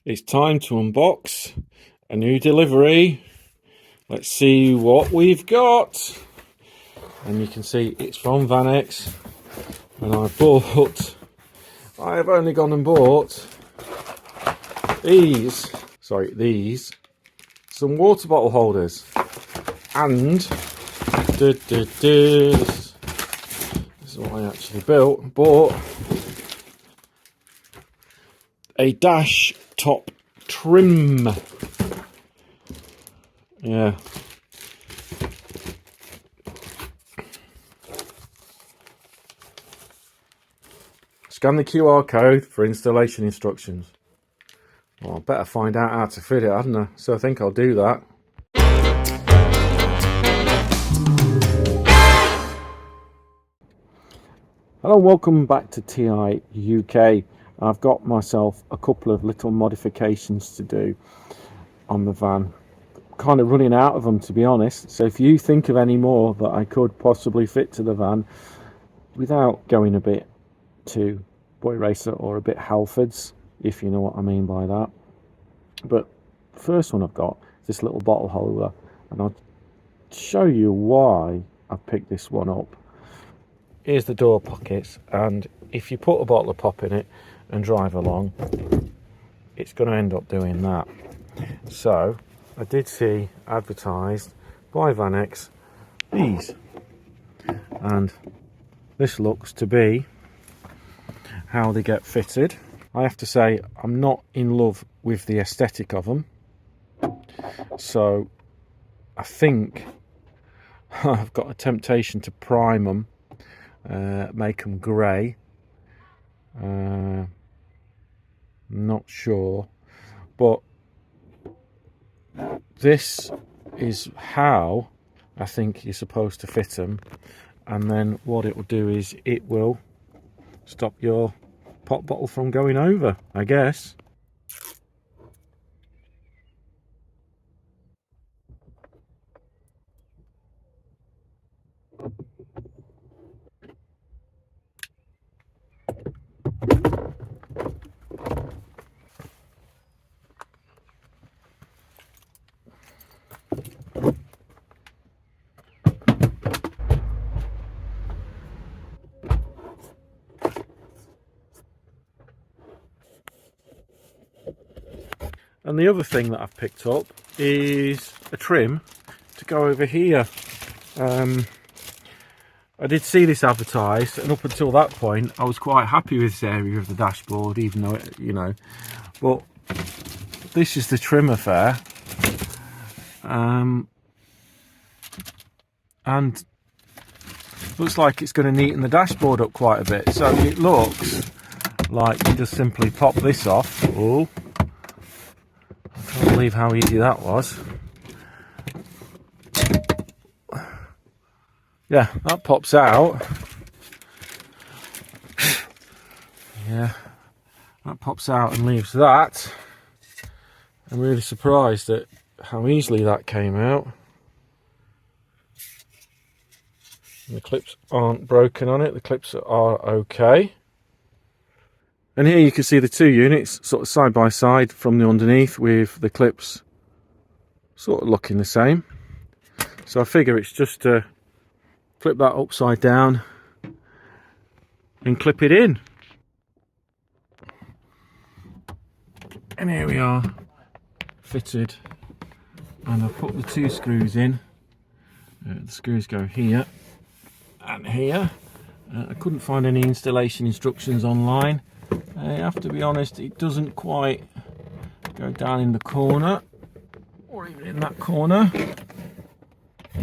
It's time to unbox a new delivery. Let's see what we've got. And you can see it's from Vanex. And I have only gone and bought these, some water bottle holders. And this is what I actually bought a dash top trim. Yeah. Scan the QR code for installation instructions. Well, I better find out how to fit it, hadn't I? So I think I'll do that. Hello, welcome back to TI UK. I've got myself a couple of little modifications to do on the van. Kind of running out of them, to be honest. So if you think of any more that I could possibly fit to the van without going a bit too boy racer or a bit Halfords, if you know what I mean by that. But the first one I've got is this little bottle holder, and I'll show you why I've picked this one up. Here's the door pockets, and if you put a bottle of pop in it and drive along, it's going to end up doing that. So I did see advertised by Vanex these, and this looks to be how they get fitted. I have to say I'm not in love with the aesthetic of them, so I think I've got a temptation to prime them, make them grey. Not sure, but this is how I think you're supposed to fit them, and then what it will do is it will stop your pop bottle from going over, I guess. And the other thing that I've picked up is a trim to go over here. I did see this advertised, and up until that point I was quite happy with this area of the dashboard, even though it, but this is the trim affair, and looks like it's going to neaten the dashboard up quite a bit. So it looks like you just simply pop this off. Oh, I can't believe how easy that was. Yeah, that pops out. Yeah, that pops out and leaves that. I'm really surprised at how easily that came out. And the clips aren't broken on it, the clips are okay. And here you can see the two units sort of side by side from the underneath, with the clips sort of looking the same. So I figure it's just to flip that upside down and clip it in. And here we are, fitted, and I've put the two screws in. The screws go here and here. I couldn't find any installation instructions online. I have to be honest, it doesn't quite go down in the corner or even in that corner. It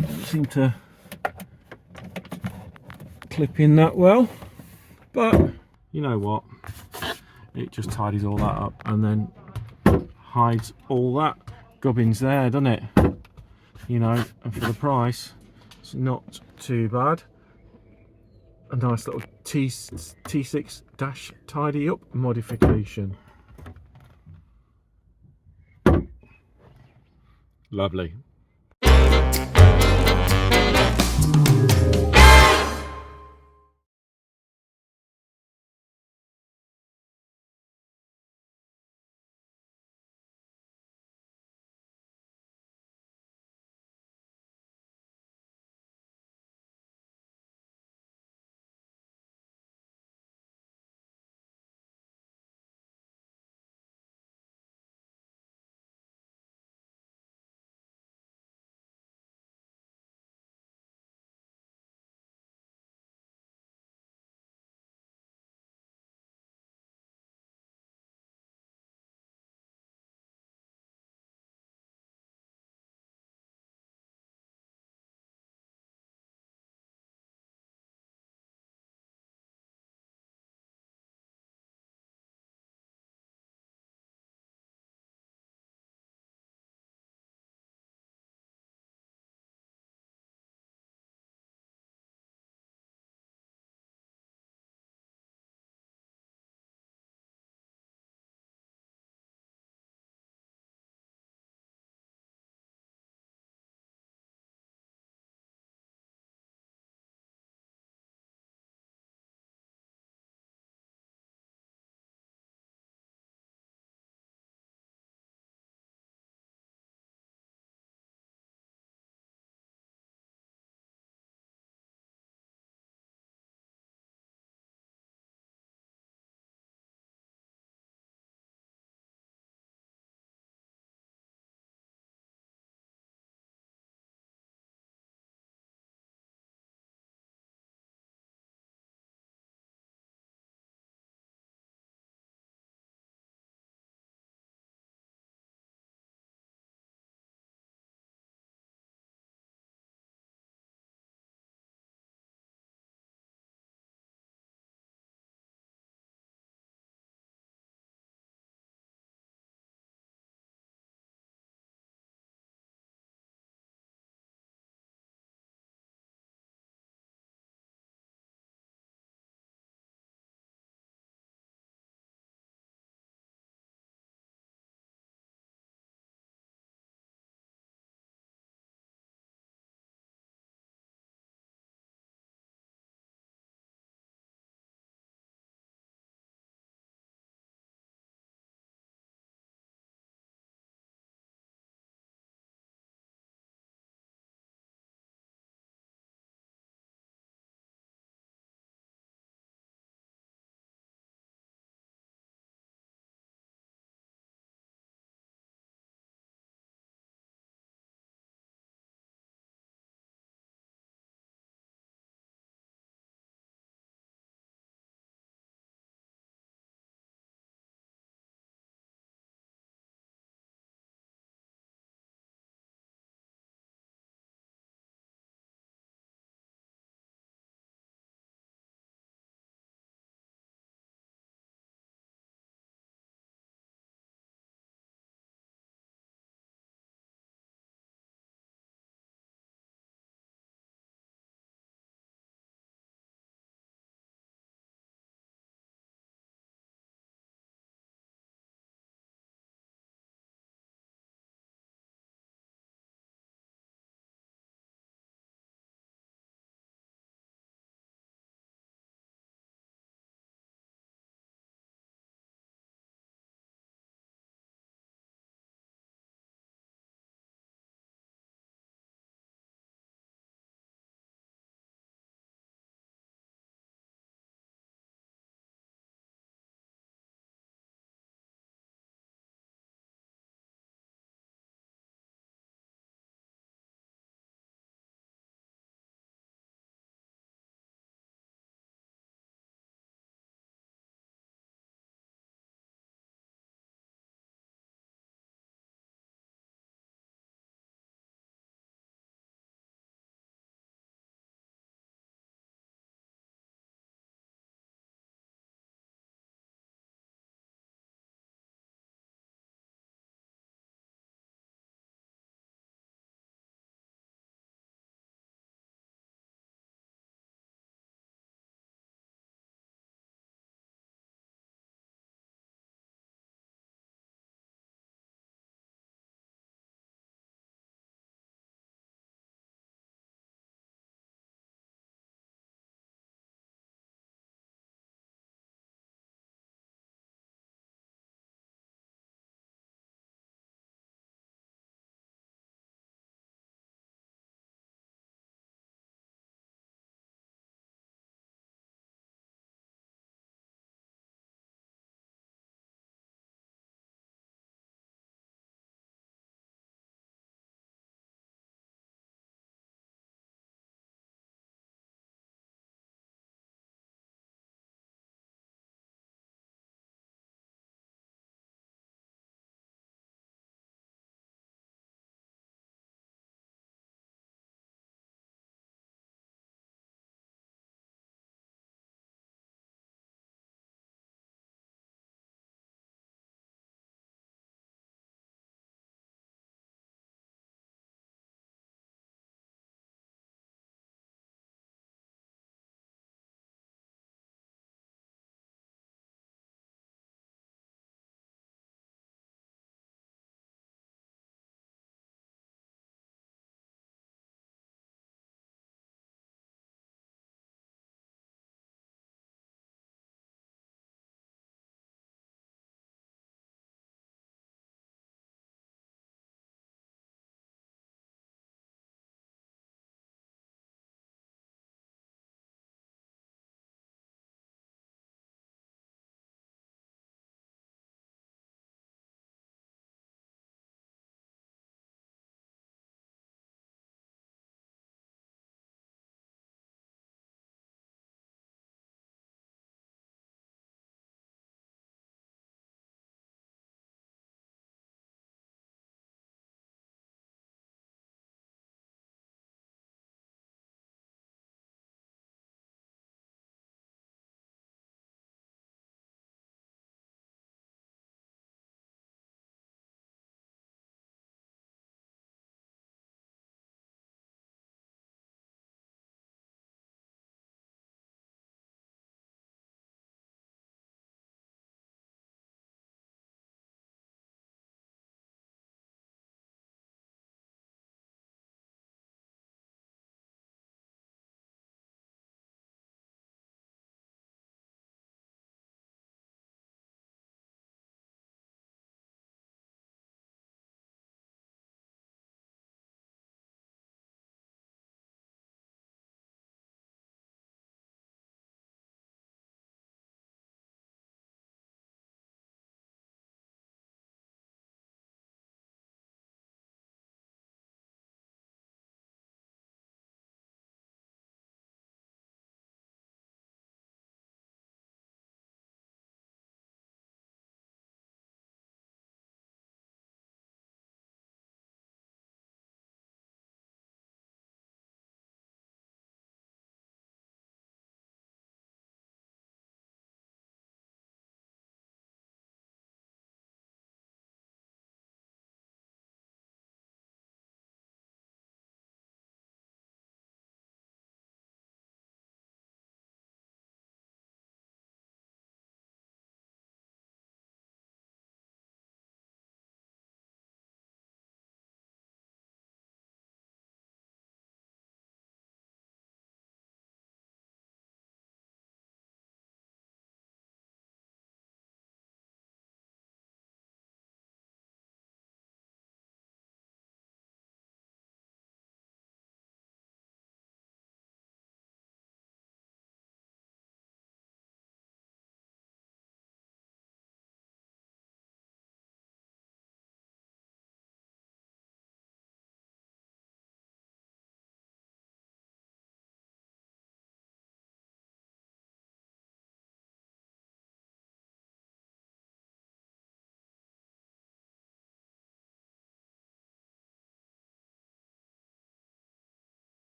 doesn't seem to clip in that well, but you know what, it just tidies all that up and then hides all that gubbins there, doesn't it? And for the price it's not too bad. A nice little T6 dash tidy up modification. Lovely.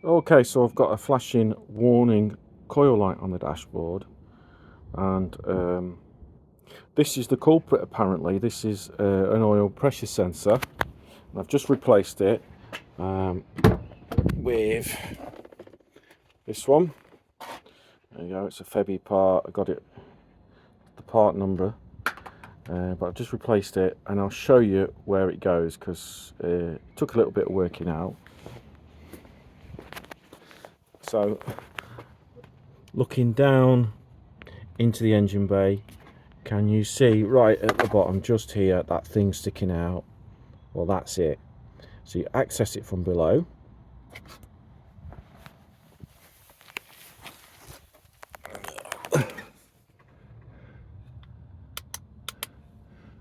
Okay, so I've got a flashing warning coil light on the dashboard, and this is the culprit apparently. This is an oil pressure sensor, and I've just replaced it with this one. There you go, it's a Febby part. I got it, the part number, but I've just replaced it, and I'll show you where it goes because it took a little bit of working out. So, looking down into the engine bay, can you see right at the bottom, just here, that thing sticking out? Well, that's it. So you access it from below.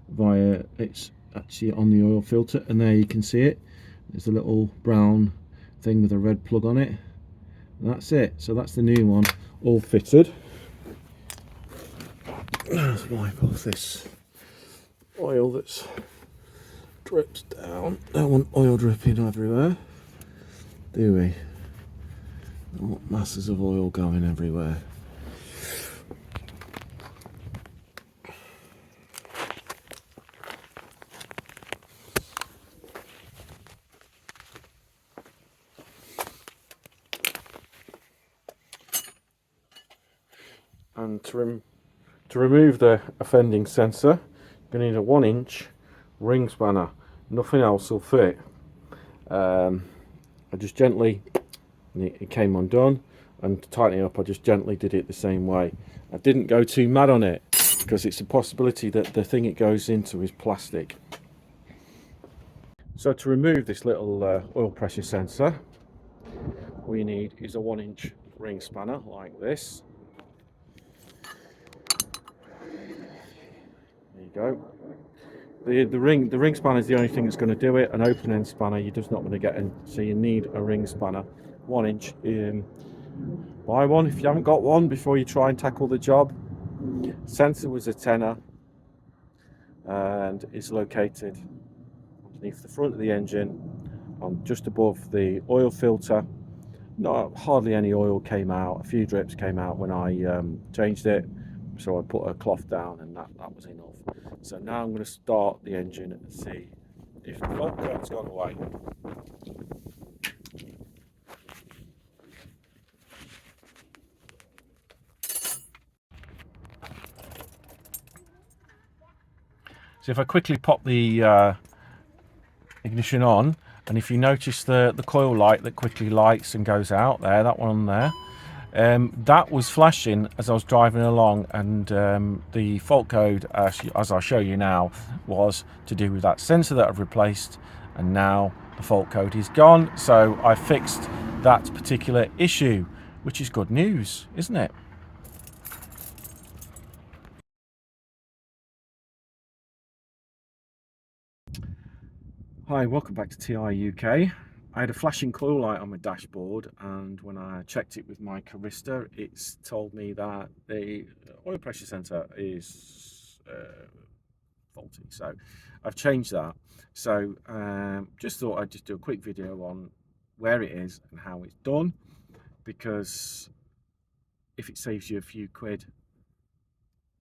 Via, it's actually on the oil filter, and there you can see it. There's a little brown thing with a red plug on it. And that's it. So that's the new one, all fitted. Let's wipe off this oil that's drips down. Don't want oil dripping everywhere, do we? Don't want masses of oil going everywhere. And to remove the offending sensor, you're going to need a 1-inch ring spanner. Nothing else will fit. I just gently, it came undone, and to tighten it up I just gently did it the same way. I didn't go too mad on it because it's a possibility that the thing it goes into is plastic. So to remove this little oil pressure sensor, all you need is a 1-inch ring spanner like this. There you go. The ring spanner is the only thing that's going to do it. An open end spanner you're just not going to get in, so you need a ring spanner. 1-inch. Buy one if you haven't got one before you try and tackle the job. Sensor was a tenner, and it's located underneath the front of the engine, on just above the oil filter. Not hardly any oil came out. A few drips came out when I changed it, so I put a cloth down, and that was enough. So now I'm going to start the engine and see if the fault code's gone away. So if I quickly pop the ignition on, and if you notice the coil light that quickly lights and goes out there, that one there, that was flashing as I was driving along, and the fault code, as I'll show you now, was to do with that sensor that I've replaced, and now the fault code is gone. So I fixed that particular issue, which is good news, isn't it? Hi, welcome back to TI UK. I had a flashing coil light on my dashboard, and when I checked it with my Carista, it's told me that the oil pressure sensor is faulty. So I've changed that. So just thought I'd just do a quick video on where it is and how it's done, because if it saves you a few quid,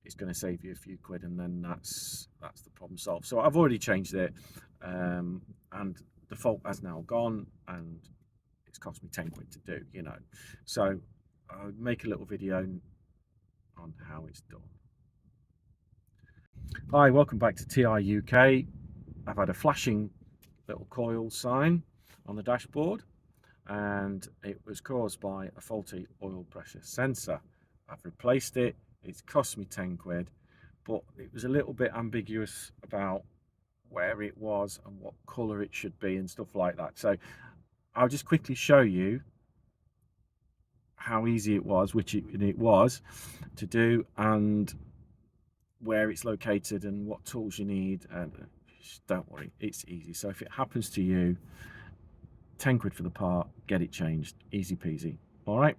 it's going to save you a few quid, and then that's the problem solved. So I've already changed it, and the fault has now gone, and it's cost me 10 quid to do, you know. So I'll make a little video on how it's done. Hi, welcome back to TI UK. I've had a flashing little coil sign on the dashboard, and it was caused by a faulty oil pressure sensor. I've replaced it. It's cost me 10 quid, but it was a little bit ambiguous about where it was and what colour it should be and stuff like that. So I'll just quickly show you how easy it was, which it was to do, and where it's located and what tools you need. And don't worry, it's easy. So if it happens to you, 10 quid for the part, get it changed, easy peasy. All right.